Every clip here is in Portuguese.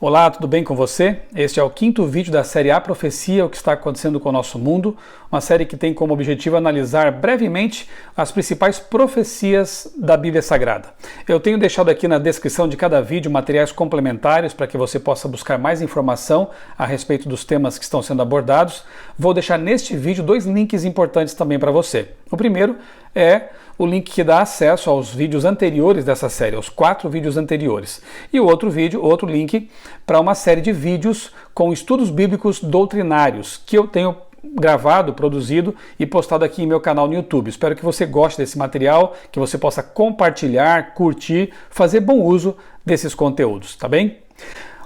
Olá, tudo bem com você? Este é o quinto vídeo da série A Profecia, o que está acontecendo com o nosso mundo, uma série que tem como objetivo analisar brevemente as principais profecias da Bíblia Sagrada. Eu tenho deixado aqui na descrição de cada vídeo materiais complementares para que você possa buscar mais informação a respeito dos temas que estão sendo abordados. Vou deixar neste vídeo dois links importantes também para você. O primeiro é o link que dá acesso aos vídeos anteriores dessa série, aos 4 vídeos anteriores. E o outro vídeo, outro link, para uma série de vídeos com estudos bíblicos doutrinários, que eu tenho gravado, produzido e postado aqui em meu canal no YouTube. Espero que você goste desse material, que você possa compartilhar, curtir, fazer bom uso desses conteúdos, tá bem?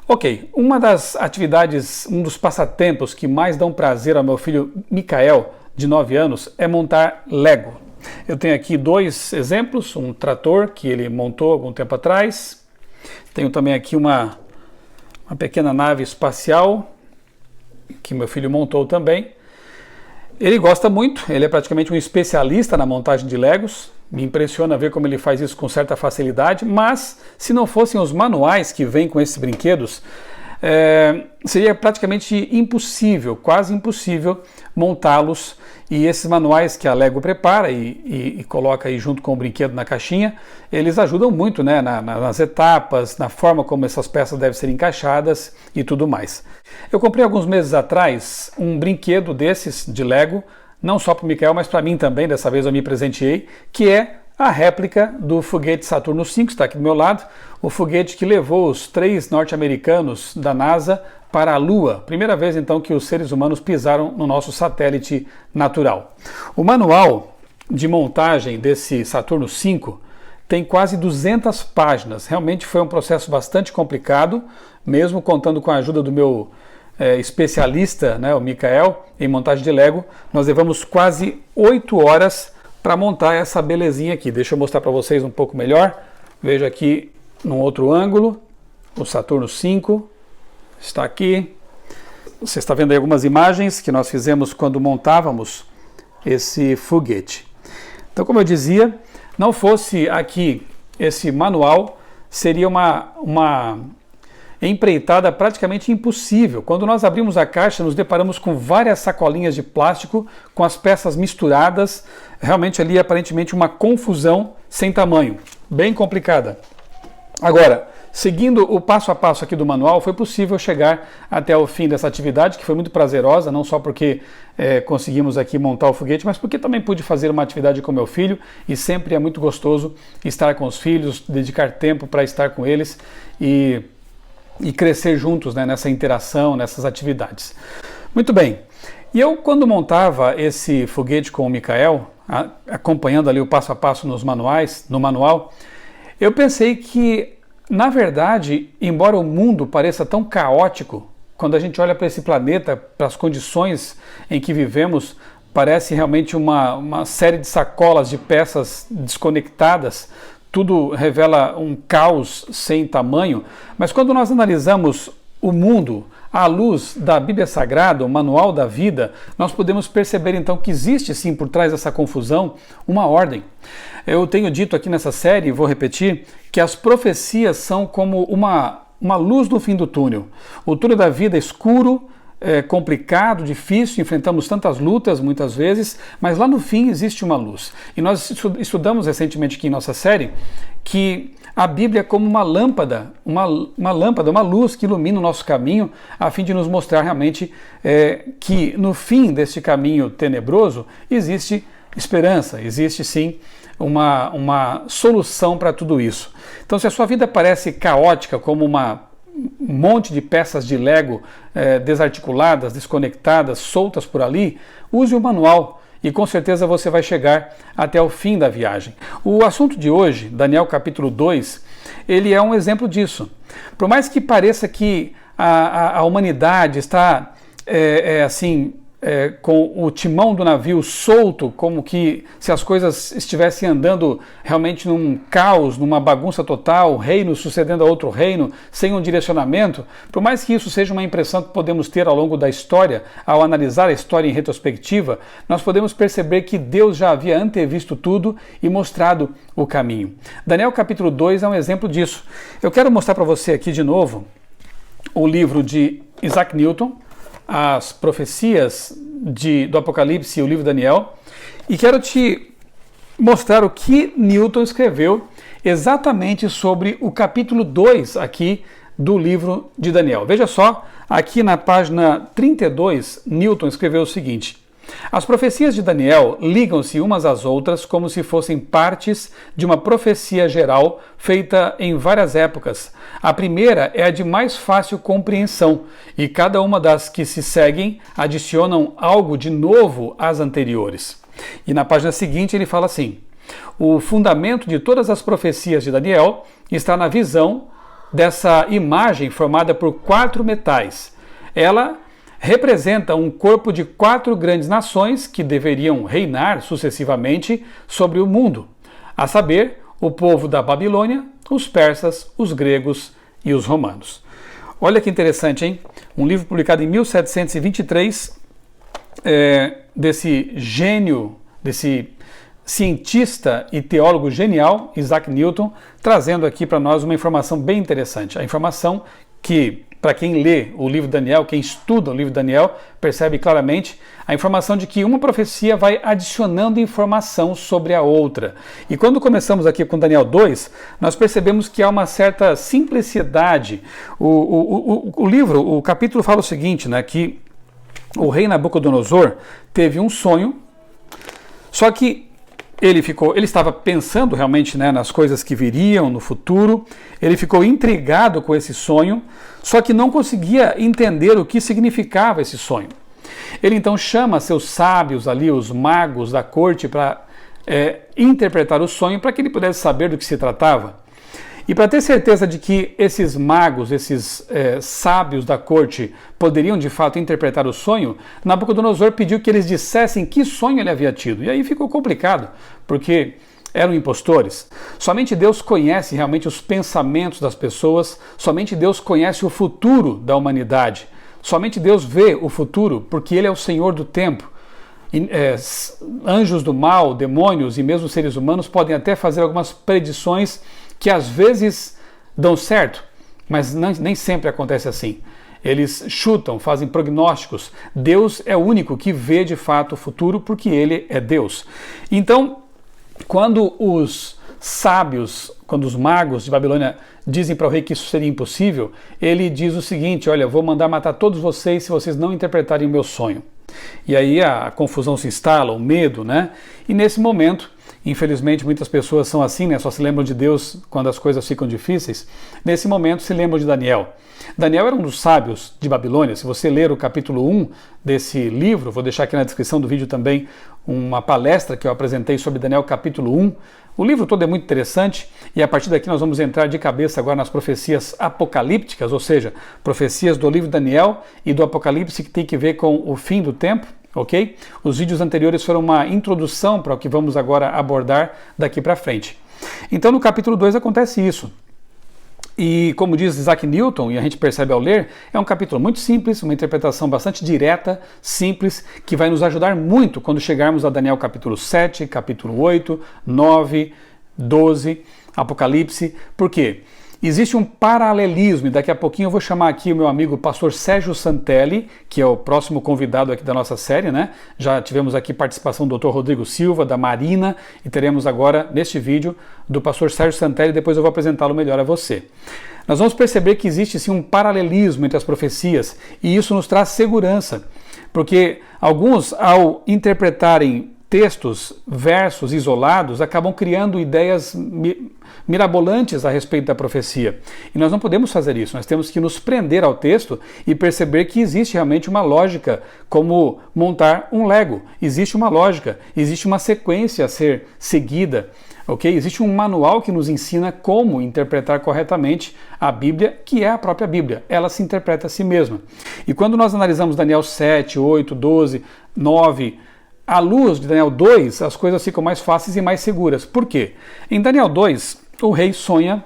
Ok, uma das atividades, um dos passatempos que mais dão prazer ao meu filho Micael, de 9 anos, é montar Lego. Eu tenho aqui dois exemplos, um trator que ele montou algum tempo atrás. Tenho também aqui uma pequena nave espacial que meu filho montou também. Ele gosta muito, ele é praticamente um especialista na montagem de Legos. Me impressiona ver como ele faz isso com certa facilidade, mas se não fossem os manuais que vêm com esses brinquedos, seria praticamente impossível, quase impossível montá-los. E esses manuais que a Lego prepara e coloca aí junto com o brinquedo na caixinha, eles ajudam muito, né, nas etapas, na forma como essas peças devem ser encaixadas e tudo mais. Eu comprei alguns meses atrás um brinquedo desses de Lego, não só para o Micael, mas para mim também, dessa vez eu me presenteei, que é a réplica do foguete Saturno V, está aqui do meu lado, o foguete que levou os 3 norte-americanos da NASA para a Lua. Primeira vez, então, que os seres humanos pisaram no nosso satélite natural. O manual de montagem desse Saturno V tem quase 200 páginas. Realmente foi um processo bastante complicado, mesmo contando com a ajuda do meu especialista, né, o Micael, em montagem de Lego. Nós levamos quase 8 horas para montar essa belezinha aqui. Deixa eu mostrar para vocês um pouco melhor. Veja aqui num outro ângulo, o Saturno V está aqui. Você está vendo aí algumas imagens que nós fizemos quando montávamos esse foguete. Então, como eu dizia, não fosse aqui esse manual, seria uma empreitada praticamente impossível. Quando nós abrimos a caixa, nos deparamos com várias sacolinhas de plástico, com as peças misturadas, realmente ali aparentemente uma confusão sem tamanho, bem complicada. Agora, seguindo o passo a passo aqui do manual, foi possível chegar até o fim dessa atividade, que foi muito prazerosa, não só porque conseguimos aqui montar o foguete, mas porque também pude fazer uma atividade com meu filho, e sempre é muito gostoso estar com os filhos, dedicar tempo para estar com eles e crescer juntos, né, nessa interação, nessas atividades. Muito bem, e eu quando montava esse foguete com o Micael, acompanhando ali o passo a passo no manual, eu pensei que, na verdade, embora o mundo pareça tão caótico, quando a gente olha para esse planeta, para as condições em que vivemos, parece realmente uma série de sacolas de peças desconectadas. Tudo revela um caos sem tamanho, mas quando nós analisamos o mundo à luz da Bíblia Sagrada, o Manual da Vida, nós podemos perceber então que existe sim por trás dessa confusão uma ordem. Eu tenho dito aqui nessa série, e vou repetir, que as profecias são como uma luz no fim do túnel. O túnel da vida é escuro, complicado, difícil, enfrentamos tantas lutas muitas vezes, mas lá no fim existe uma luz. E nós estudamos recentemente aqui em nossa série que a Bíblia é como uma lâmpada, uma luz que ilumina o nosso caminho, a fim de nos mostrar realmente que no fim deste caminho tenebroso existe esperança, existe sim uma solução para tudo isso. Então, se a sua vida parece caótica, como um monte de peças de Lego desarticuladas, desconectadas, soltas por ali, use o manual e com certeza você vai chegar até o fim da viagem. O assunto de hoje, Daniel capítulo 2, ele é um exemplo disso. Por mais que pareça que a humanidade está com o timão do navio solto, como que se as coisas estivessem andando realmente num caos, numa bagunça total, reino sucedendo a outro reino, sem um direcionamento, por mais que isso seja uma impressão que podemos ter ao longo da história, ao analisar a história em retrospectiva, nós podemos perceber que Deus já havia antevisto tudo e mostrado o caminho. Daniel capítulo 2 é um exemplo disso. Eu quero mostrar para você aqui de novo o livro de Isaac Newton, as profecias do Apocalipse e o livro de Daniel, e quero te mostrar o que Newton escreveu exatamente sobre o capítulo 2 aqui do livro de Daniel. Veja só, aqui na página 32, Newton escreveu o seguinte: as profecias de Daniel ligam-se umas às outras como se fossem partes de uma profecia geral feita em várias épocas. A primeira é a de mais fácil compreensão, e cada uma das que se seguem adicionam algo de novo às anteriores. E na página seguinte ele fala assim: o fundamento de todas as profecias de Daniel está na visão dessa imagem formada por 4 metais. Ela representa um corpo de 4 grandes nações que deveriam reinar sucessivamente sobre o mundo, a saber, o povo da Babilônia, os persas, os gregos e os romanos. Olha que interessante, hein? Um livro publicado em 1723, desse gênio, desse cientista e teólogo genial, Isaac Newton, trazendo aqui para nós uma informação bem interessante. A informação que, para quem lê o livro de Daniel, quem estuda o livro de Daniel, percebe claramente a informação de que uma profecia vai adicionando informação sobre a outra. E quando começamos aqui com Daniel 2, nós percebemos que há uma certa simplicidade. O livro, o capítulo fala o seguinte, né, que o rei Nabucodonosor teve um sonho, só que ele estava pensando realmente, né, nas coisas que viriam no futuro, ele ficou intrigado com esse sonho, só que não conseguia entender o que significava esse sonho. Ele então chama seus sábios ali, os magos da corte, para interpretar o sonho, para que ele pudesse saber do que se tratava. E para ter certeza de que esses magos, esses sábios da corte poderiam de fato interpretar o sonho, Nabucodonosor pediu que eles dissessem que sonho ele havia tido. E aí ficou complicado, porque eram impostores. Somente Deus conhece realmente os pensamentos das pessoas, somente Deus conhece o futuro da humanidade. Somente Deus vê o futuro, porque Ele é o Senhor do tempo. Anjos do mal, demônios e mesmo seres humanos podem até fazer algumas predições que às vezes dão certo, mas nem sempre acontece assim. Eles chutam, fazem prognósticos. Deus é o único que vê de fato o futuro, porque Ele é Deus. Então, quando os sábios, quando os magos de Babilônia dizem para o rei que isso seria impossível, ele diz o seguinte: olha, eu vou mandar matar todos vocês se vocês não interpretarem o meu sonho. E aí a confusão se instala, o medo, né? E nesse momento, infelizmente muitas pessoas são assim, né? Só se lembram de Deus quando as coisas ficam difíceis. Nesse momento se lembram de Daniel. Daniel era um dos sábios de Babilônia. Se você ler o capítulo 1 desse livro, vou deixar aqui na descrição do vídeo também uma palestra que eu apresentei sobre Daniel capítulo 1. O livro todo é muito interessante e a partir daqui nós vamos entrar de cabeça agora nas profecias apocalípticas, ou seja, profecias do livro de Daniel e do Apocalipse que tem que ver com o fim do tempo, ok? Os vídeos anteriores foram uma introdução para o que vamos agora abordar daqui para frente. Então no capítulo 2 acontece isso. E como diz Isaac Newton, e a gente percebe ao ler, é um capítulo muito simples, uma interpretação bastante direta, simples, que vai nos ajudar muito quando chegarmos a Daniel capítulo 7, capítulo 8, 9, 12, Apocalipse. Por quê? Existe um paralelismo, e daqui a pouquinho eu vou chamar aqui o meu amigo pastor Sérgio Santelli, que é o próximo convidado aqui da nossa série, né? Já tivemos aqui participação do Dr. Rodrigo Silva, da Marina, e teremos agora, neste vídeo, do pastor Sérgio Santelli, depois eu vou apresentá-lo melhor a você. Nós vamos perceber que existe sim um paralelismo entre as profecias, e isso nos traz segurança, porque alguns, ao interpretarem textos, versos isolados, acabam criando ideias mirabolantes a respeito da profecia. E nós não podemos fazer isso, nós temos que nos prender ao texto e perceber que existe realmente uma lógica, como montar um Lego. Existe uma lógica, existe uma sequência a ser seguida, ok? Existe um manual que nos ensina como interpretar corretamente a Bíblia, que é a própria Bíblia. Ela se interpreta a si mesma. E quando nós analisamos Daniel 7, 8, 12, 9... à luz de Daniel 2, as coisas ficam mais fáceis e mais seguras. Por quê? Em Daniel 2, o rei sonha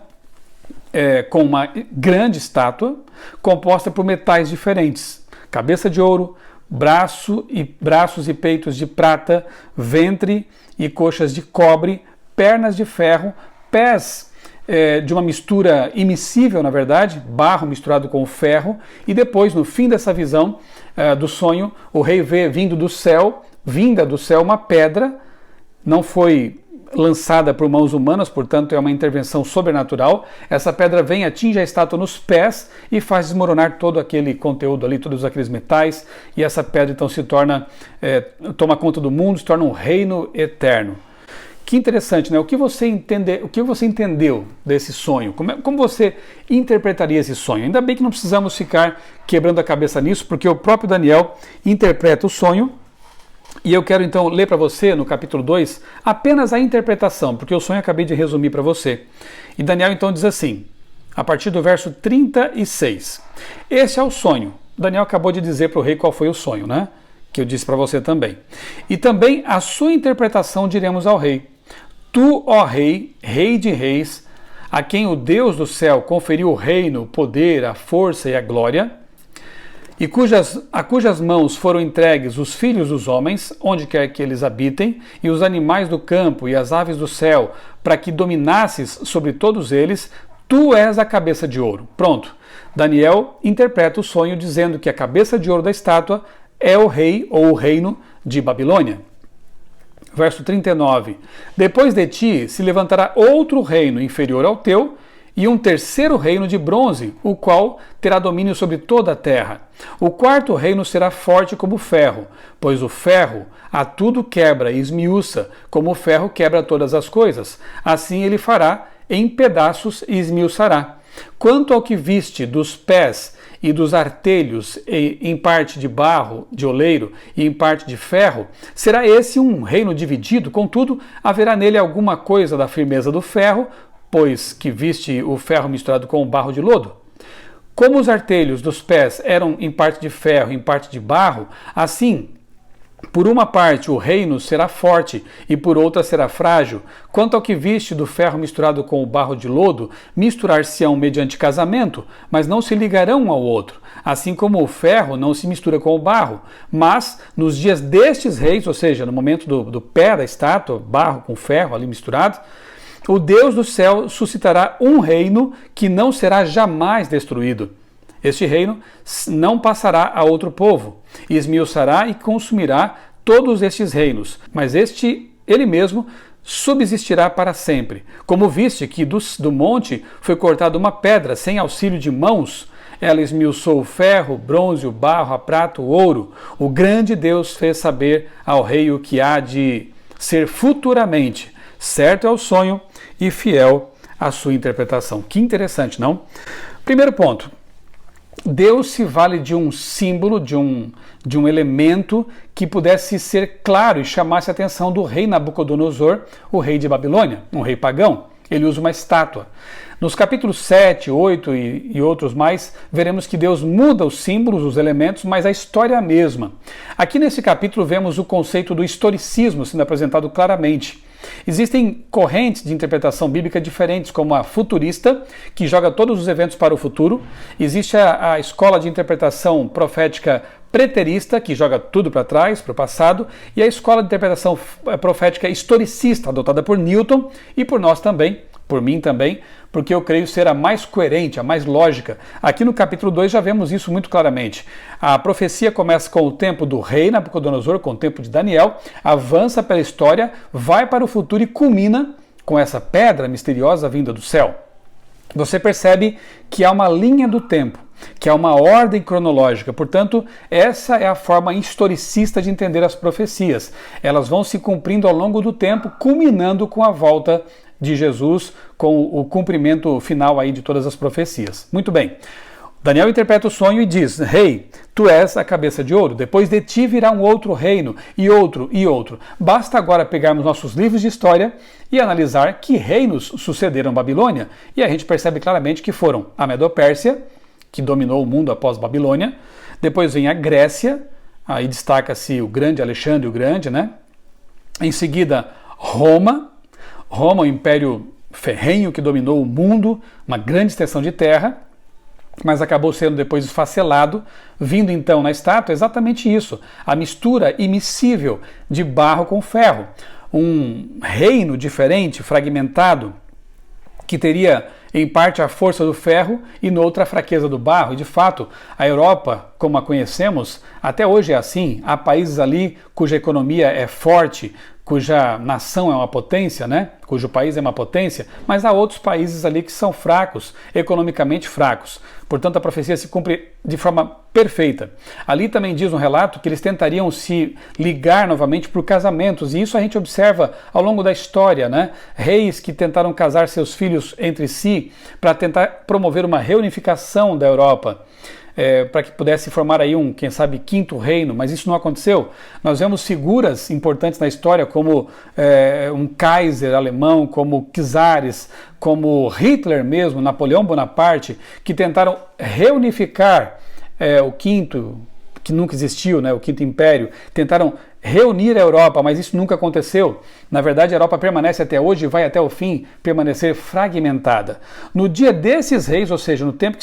com uma grande estátua composta por metais diferentes. Cabeça de ouro, braços e peitos de prata, ventre e coxas de cobre, pernas de ferro, pés de uma mistura immiscível, na verdade, barro misturado com ferro, e depois, no fim dessa visão do sonho, o rei vê vinda do céu uma pedra, não foi lançada por mãos humanas, portanto é uma intervenção sobrenatural. Essa pedra vem, atinge a estátua nos pés e faz desmoronar todo aquele conteúdo ali, todos aqueles metais, e essa pedra então se torna, toma conta do mundo, se torna um reino eterno. Que interessante, né? O que você entendeu desse sonho? Como você interpretaria esse sonho? Ainda bem que não precisamos ficar quebrando a cabeça nisso, porque o próprio Daniel interpreta o sonho. E eu quero então ler para você, no capítulo 2, apenas a interpretação, porque o sonho eu acabei de resumir para você. E Daniel então diz assim, a partir do verso 36. Esse é o sonho. Daniel acabou de dizer para o rei qual foi o sonho, né? Que eu disse para você também. E também a sua interpretação diremos ao rei. Tu, ó rei, rei de reis, a quem o Deus do céu conferiu o reino, o poder, a força e a glória, e a cujas mãos foram entregues os filhos dos homens, onde quer que eles habitem, e os animais do campo e as aves do céu, para que dominasses sobre todos eles, tu és a cabeça de ouro. Pronto. Daniel interpreta o sonho dizendo que a cabeça de ouro da estátua é o rei ou o reino de Babilônia. Verso 39. Depois de ti se levantará outro reino inferior ao teu, e um terceiro reino de bronze, o qual terá domínio sobre toda a terra. O quarto reino será forte como o ferro, pois o ferro a tudo quebra e esmiuça, como o ferro quebra todas as coisas. Assim ele fará em pedaços e esmiuçará. Quanto ao que viste dos pés e dos artelhos, em parte de barro, de oleiro, e em parte de ferro, será esse um reino dividido, contudo, haverá nele alguma coisa da firmeza do ferro, pois que viste o ferro misturado com o barro de lodo. Como os artelhos dos pés eram em parte de ferro, em parte de barro, assim, por uma parte o reino será forte e por outra será frágil. Quanto ao que viste do ferro misturado com o barro de lodo, misturar-se-ão mediante casamento, mas não se ligarão um ao outro. Assim como o ferro não se mistura com o barro. Mas, nos dias destes reis, ou seja, no momento do pé da estátua, barro com ferro ali misturado, o Deus do céu suscitará um reino que não será jamais destruído. Este reino não passará a outro povo, e esmiuçará e consumirá todos estes reinos, mas ele mesmo, subsistirá para sempre. Como viste que do monte foi cortada uma pedra sem auxílio de mãos, ela esmiuçou o ferro, o bronze, o barro, a prata, o ouro. O grande Deus fez saber ao rei o que há de ser futuramente. Certo é o sonho e fiel à sua interpretação. Que interessante, não? Primeiro ponto. Deus se vale de um símbolo, de um elemento que pudesse ser claro e chamasse a atenção do rei Nabucodonosor, o rei de Babilônia, um rei pagão. Ele usa uma estátua. Nos capítulos 7, 8 e outros mais, veremos que Deus muda os símbolos, os elementos, mas a história é a mesma. Aqui nesse capítulo vemos o conceito do historicismo sendo apresentado claramente. Existem correntes de interpretação bíblica diferentes, como a futurista, que joga todos os eventos para o futuro. Existe a escola de interpretação profética preterista, que joga tudo para trás, para o passado, e a escola de interpretação profética historicista, adotada por Newton e por nós também, por mim também, porque eu creio ser a mais coerente, a mais lógica. Aqui no capítulo 2 já vemos isso muito claramente. A profecia começa com o tempo do rei Nabucodonosor, com o tempo de Daniel, avança pela história, vai para o futuro e culmina com essa pedra misteriosa vinda do céu. Você percebe que há uma linha do tempo, que há uma ordem cronológica. Portanto, essa é a forma historicista de entender as profecias. Elas vão se cumprindo ao longo do tempo, culminando com a volta de Jesus, com o cumprimento final aí de todas as profecias. Muito bem. Daniel interpreta o sonho e diz: Rei, tu és a cabeça de ouro, depois de ti virá um outro reino, e outro, e outro. Basta agora pegarmos nossos livros de história e analisar que reinos sucederam Babilônia, e a gente percebe claramente que foram a Medo-Pérsia, que dominou o mundo após Babilônia, depois vem a Grécia, aí destaca-se o grande Alexandre o Grande, né? Em seguida, Roma, o império ferrenho que dominou o mundo, uma grande extensão de terra, mas acabou sendo depois esfacelado, vindo então na estátua exatamente isso, a mistura immiscível de barro com ferro. Um reino diferente, fragmentado, que teria em parte a força do ferro e noutra a fraqueza do barro. E de fato, a Europa, como a conhecemos, até hoje é assim. Há países ali cuja economia é forte, cuja nação é uma potência, né? Cujo país é uma potência, mas há outros países ali que são fracos, economicamente fracos. Portanto, a profecia se cumpre de forma perfeita. Ali também diz um relato que eles tentariam se ligar novamente por casamentos, e isso a gente observa ao longo da história, né? Reis que tentaram casar seus filhos entre si para tentar promover uma reunificação da Europa. Para que pudesse formar aí quem sabe, quinto reino, mas isso não aconteceu. Nós vemos figuras importantes na história, como um Kaiser alemão, como czares, como Hitler mesmo, Napoleão Bonaparte, que tentaram reunificar o quinto, que nunca existiu, né, o Quinto Império, tentaram reunir a Europa, mas isso nunca aconteceu. Na verdade, a Europa permanece até hoje e vai até o fim permanecer fragmentada. No dia desses reis, ou seja, no tempo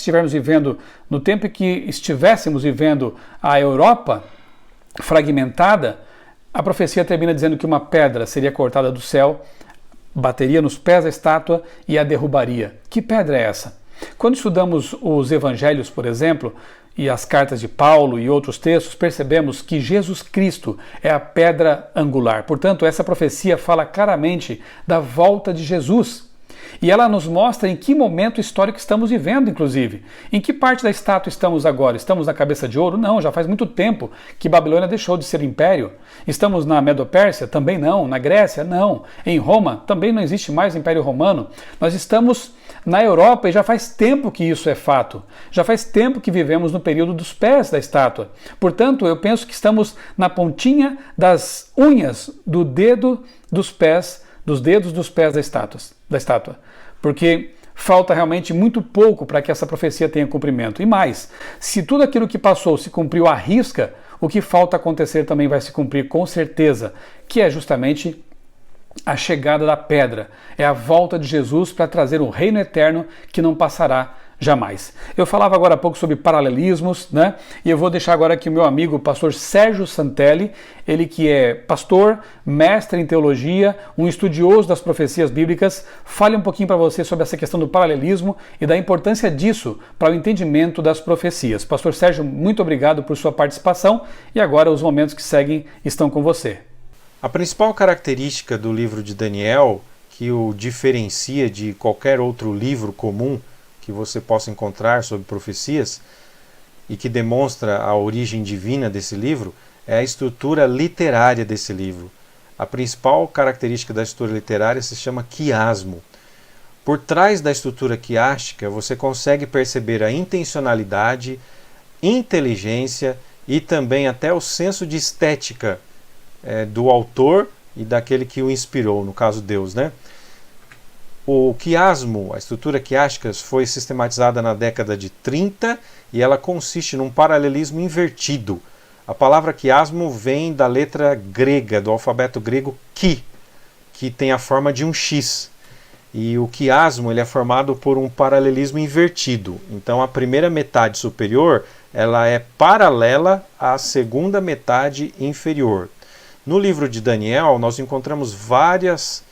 que estivéssemos vivendo a Europa fragmentada, a profecia termina dizendo que uma pedra seria cortada do céu, bateria nos pés da estátua e a derrubaria. Que pedra é essa? Quando estudamos os evangelhos, por exemplo, e as cartas de Paulo e outros textos, percebemos que Jesus Cristo é a pedra angular. Portanto, essa profecia fala claramente da volta de Jesus. E ela nos mostra em que momento histórico estamos vivendo, inclusive. Em que parte da estátua estamos agora? Estamos na cabeça de ouro? Não, já faz muito tempo que Babilônia deixou de ser império. Estamos na Medo-Pérsia? Também não. Na Grécia? Não. Em Roma? Também não existe mais Império Romano. Nós estamos na Europa e já faz tempo que isso é fato. Já faz tempo que vivemos no período dos pés da estátua. Portanto, eu penso que estamos na pontinha das unhas do dedo dos pés, dos dedos dos pés da estátua. Porque falta realmente muito pouco para que essa profecia tenha cumprimento. E mais, se tudo aquilo que passou se cumpriu à risca, o que falta acontecer também vai se cumprir com certeza, que é justamente a chegada da pedra. É a volta de Jesus para trazer um reino eterno que não passará jamais. Eu falava agora há pouco sobre paralelismos, né? E eu vou deixar agora aqui o meu amigo, o pastor Sérgio Santelli, ele que é pastor, mestre em teologia, um estudioso das profecias bíblicas, fale um pouquinho para você sobre essa questão do paralelismo e da importância disso para o entendimento das profecias. Pastor Sérgio, muito obrigado por sua participação e agora os momentos que seguem estão com você. A principal característica do livro de Daniel, que o diferencia de qualquer outro livro comum que você possa encontrar sobre profecias e que demonstra a origem divina desse livro, é a estrutura literária desse livro. A principal característica da estrutura literária se chama quiasmo. Por trás da estrutura quiástica, você consegue perceber a intencionalidade, inteligência e também até o senso de estética do autor e daquele que o inspirou, no caso Deus, né? O quiasmo, a estrutura quiástica, foi sistematizada na década de 30 e ela consiste num paralelismo invertido. A palavra quiasmo vem da letra grega, do alfabeto grego qui, que tem a forma de um X. E o quiasmo ele é formado por um paralelismo invertido. Então a primeira metade superior ela é paralela à segunda metade inferior. No livro de Daniel nós encontramos várias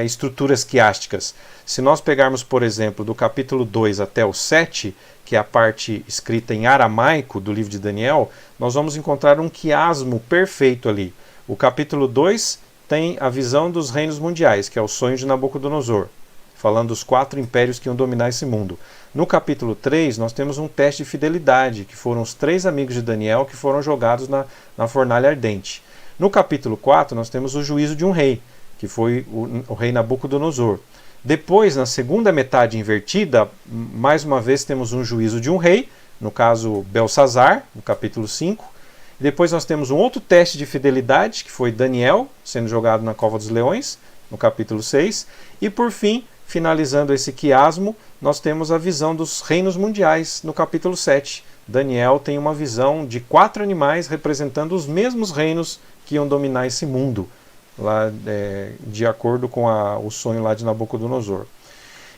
estruturas quiásticas. Se nós pegarmos, por exemplo, do capítulo 2 até o 7, que é a parte escrita em aramaico do livro de Daniel, nós vamos encontrar um quiasmo perfeito ali. O capítulo 2 tem a visão dos reinos mundiais, que é o sonho de Nabucodonosor, falando dos 4 impérios que iam dominar esse mundo. No capítulo 3, nós temos um teste de fidelidade, que foram os 3 amigos de Daniel que foram jogados na fornalha ardente. No capítulo 4, nós temos o juízo de um rei, que foi o rei Nabucodonosor. Depois, na segunda metade invertida, mais uma vez temos um juízo de um rei, no caso Belsazar, no capítulo 5. Depois nós temos um outro teste de fidelidade, que foi Daniel, sendo jogado na cova dos leões, no capítulo 6. E por fim, finalizando esse quiasmo, nós temos a visão dos reinos mundiais, no capítulo 7. Daniel tem uma visão de 4 animais representando os mesmos reinos que iam dominar esse mundo, lá, de acordo com o sonho lá de Nabucodonosor.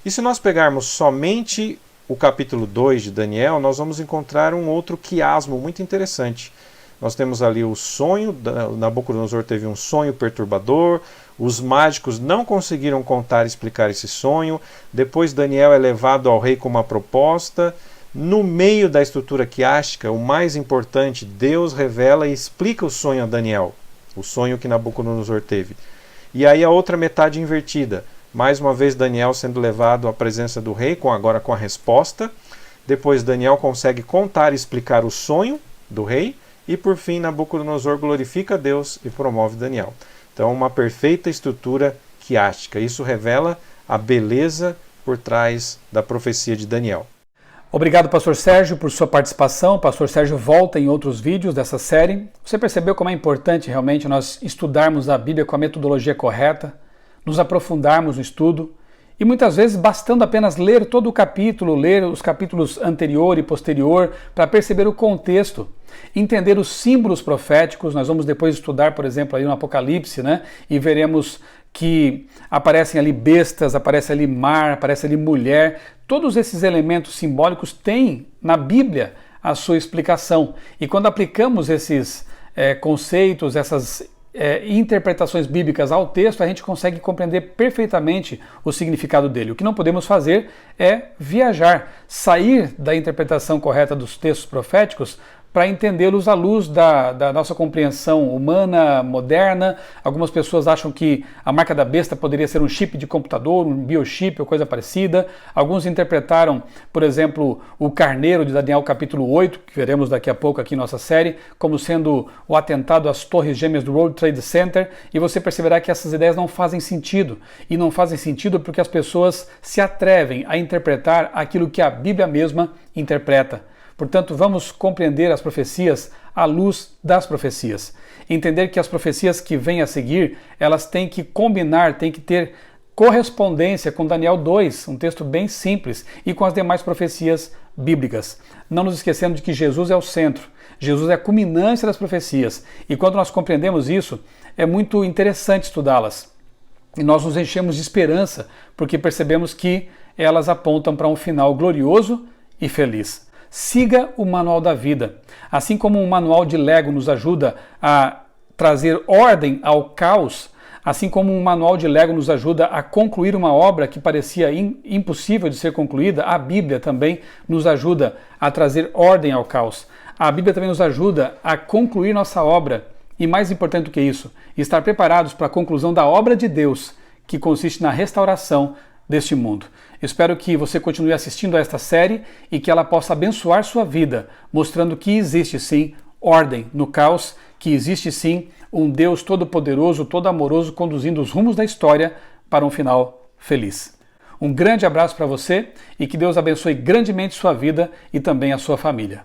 E se nós pegarmos somente o capítulo 2 de Daniel, nós vamos encontrar um outro quiasmo muito interessante. Nós temos ali o sonho, Nabucodonosor teve um sonho perturbador, Os mágicos não conseguiram contar e explicar esse sonho. Depois Daniel é levado ao rei com uma proposta. No meio da estrutura quiástica, o mais importante, Deus revela e explica o sonho a Daniel. O sonho que Nabucodonosor teve. E aí a outra metade invertida. Mais uma vez Daniel sendo levado à presença do rei, agora com a resposta. Depois Daniel consegue contar e explicar o sonho do rei. E por fim Nabucodonosor glorifica a Deus e promove Daniel. Então uma perfeita estrutura quiástica. Isso revela a beleza por trás da profecia de Daniel. Obrigado, Pastor Sérgio, por sua participação. O Pastor Sérgio volta em outros vídeos dessa série. Você percebeu como é importante realmente nós estudarmos a Bíblia com a metodologia correta, nos aprofundarmos no estudo e muitas vezes bastando apenas ler todo o capítulo, ler os capítulos anterior e posterior para perceber o contexto, entender os símbolos proféticos. Nós vamos depois estudar, por exemplo, aí no Apocalipse, né? E veremos que aparecem ali bestas, aparece ali mar, aparece ali mulher. Todos esses elementos simbólicos têm na Bíblia a sua explicação. E quando aplicamos esses conceitos, essas interpretações bíblicas ao texto, a gente consegue compreender perfeitamente o significado dele. O que não podemos fazer é viajar, sair da interpretação correta dos textos proféticos para entendê-los à luz da nossa compreensão humana, moderna. Algumas pessoas acham que a marca da besta poderia ser um chip de computador, um biochip ou coisa parecida. Alguns interpretaram, por exemplo, o carneiro de Daniel capítulo 8, que veremos daqui a pouco aqui em nossa série, como sendo o atentado às torres gêmeas do World Trade Center, e você perceberá que essas ideias não fazem sentido. E não fazem sentido porque as pessoas se atrevem a interpretar aquilo que a Bíblia mesma interpreta. Portanto, vamos compreender as profecias à luz das profecias. Entender que as profecias que vêm a seguir, elas têm que combinar, têm que ter correspondência com Daniel 2, um texto bem simples, e com as demais profecias bíblicas. Não nos esquecendo de que Jesus é o centro, Jesus é a culminância das profecias. E quando nós compreendemos isso, é muito interessante estudá-las. E nós nos enchemos de esperança, porque percebemos que elas apontam para um final glorioso e feliz. Siga o manual da vida. Assim como um manual de Lego nos ajuda a trazer ordem ao caos, assim como um manual de Lego nos ajuda a concluir uma obra que parecia impossível de ser concluída, a Bíblia também nos ajuda a trazer ordem ao caos. A Bíblia também nos ajuda a concluir nossa obra e, mais importante do que isso, estar preparados para a conclusão da obra de Deus, que consiste na restauração deste mundo. Espero que você continue assistindo a esta série e que ela possa abençoar sua vida, mostrando que existe sim ordem no caos, que existe sim um Deus todo-poderoso, todo-amoroso, conduzindo os rumos da história para um final feliz. Um grande abraço para você e que Deus abençoe grandemente sua vida e também a sua família.